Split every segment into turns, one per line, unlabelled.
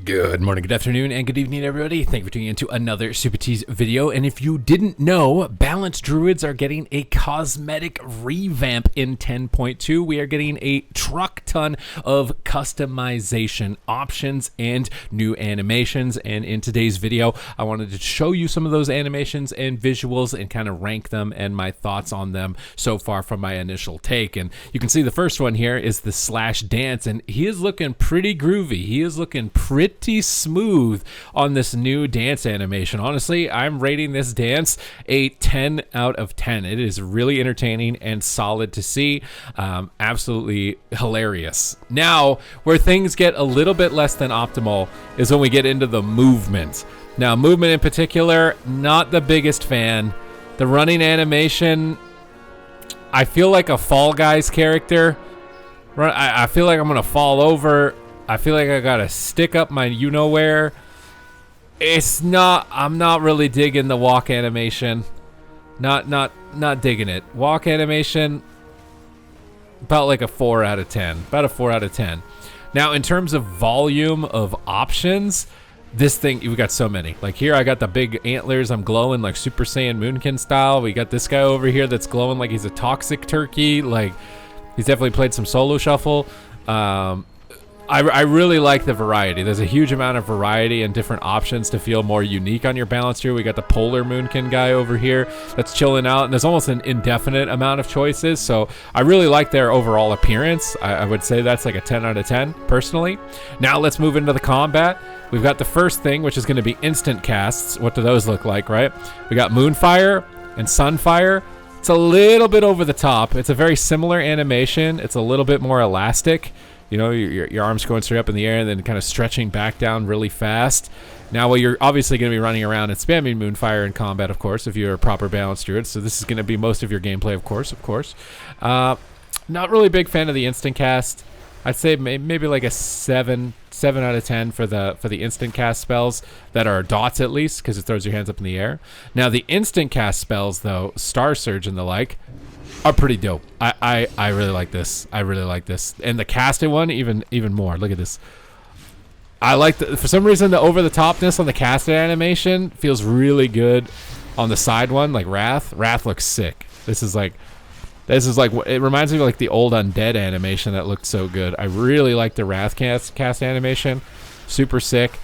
Good morning, good afternoon, and good evening, everybody. Thank you for tuning into another Supatease video. And if you didn't know, Balanced Druids are getting a cosmetic revamp in 10.2. We are getting a truck ton of customization options and new animations. And in today's video, I wanted to show you some of those animations and visuals and kind of rank them and my thoughts on them so far from my initial take. And you can see the first one here is the slash dance, and he is looking pretty groovy. He is looking pretty smooth on this new dance animation. Honestly, I'm rating this dance a 10 out of 10. It is really entertaining and solid to see. Absolutely hilarious. Now, where things get a little bit less than optimal is when we get into the movement. Now, movement in particular, not the biggest fan. The running animation, I feel like a Fall Guys character. I feel like I'm gonna fall over. I feel like I gotta stick up my you-know-where. I'm not really digging the walk animation. Not digging it. Walk animation, about like a 4 out of 10. About a 4 out of 10. Now, in terms of volume of options, this thing, we got so many. Like here, I got the big antlers. I'm glowing like Super Saiyan Moonkin style. We got this guy over here that's glowing like he's a toxic turkey. Like, he's definitely played some solo shuffle. I really like the variety. There's a huge amount of variety and different options to feel more unique on your balance here. We got the polar Moonkin guy over here that's chilling out, and there's almost an indefinite amount of choices. So I really like their overall appearance. I would say that's like a 10 out of 10 personally. Now let's move into the combat. We've got the first thing, which is going to be instant casts. What do those look like, right? We got Moonfire and Sunfire. It's a little bit over the top. It's a very similar animation. It's a little bit more elastic. You know, your arms going straight up in the air and then kind of stretching back down really fast. Now, well, you're obviously going to be running around and spamming Moonfire in combat, of course, if you're a proper balanced druid. So this is going to be most of your gameplay, of course. Not really big fan of the instant cast. I'd say maybe like a 7 out of 10 for the instant cast spells that are dots at least, because it throws your hands up in the air. Now, the instant cast spells, though, Star Surge and the like, are pretty dope. I really like this. I really like this. And the casted one, even more. Look at this. I like for some reason, the over-the-topness on the casted animation feels really good on the side one, like Wrath. Wrath looks sick. This is like, it reminds me of like the old Undead animation that looked so good. I really like the Wrath cast animation. Super sick.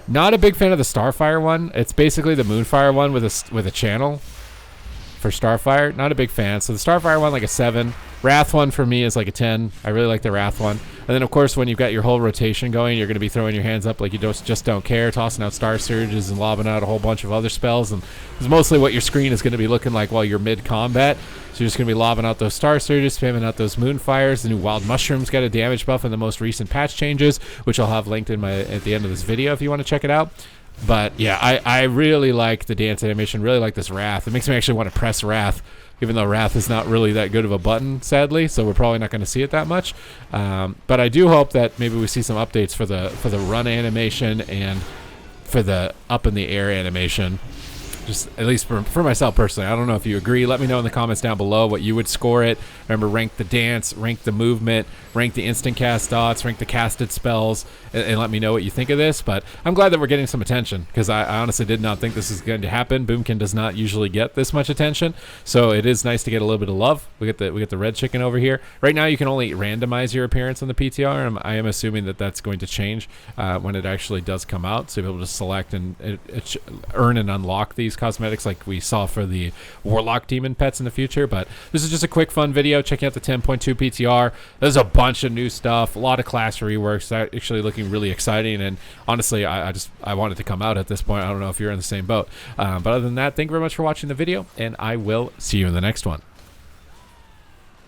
Not a big fan of the Starfire one. It's basically the Moonfire one with a channel. For Starfire, not a big fan. So the Starfire one, like a 7. Wrath one for me is like a 10. I really like the Wrath one. And then, of course, when you've got your whole rotation going, you're going to be throwing your hands up like you just don't care, tossing out Star Surges and lobbing out a whole bunch of other spells. And it's mostly what your screen is going to be looking like while you're mid-combat. So you're just going to be lobbing out those Star Surges, spamming out those Moonfires. The new Wild Mushrooms got a damage buff in the most recent patch changes, which I'll have linked at the end of this video if you want to check it out. But yeah, I really like the dance animation, really like this Wrath. It makes me actually want to press Wrath, even though Wrath is not really that good of a button, sadly, so we're probably not going to see it that much. But I do hope that maybe we see some updates for the run animation and for the up in the air animation. Just at least for myself personally. I don't know if you agree. Let me know in the comments down below what you would score it. Remember, rank the dance, rank the movement, rank the instant cast dots, rank the casted spells, and let me know what you think of this. But I'm glad that we're getting some attention, because I honestly did not think this is going to happen. Moonkin does not usually get this much attention, so it is nice to get a little bit of love. We get the red chicken over here. Right now, you can only randomize your appearance on the PTR, and I am assuming that that's going to change when it actually does come out, so you'll be able to select and earn and unlock these cosmetics like we saw for the Warlock Demon pets in the future. But this is just a quick fun video checking out the 10.2 PTR. There's a bunch of new stuff, a lot of class reworks that actually looking really exciting, and honestly I want it to come out at this point. I don't know if you're in the same boat, but other than that, thank you very much for watching the video, and I will see you in the next one.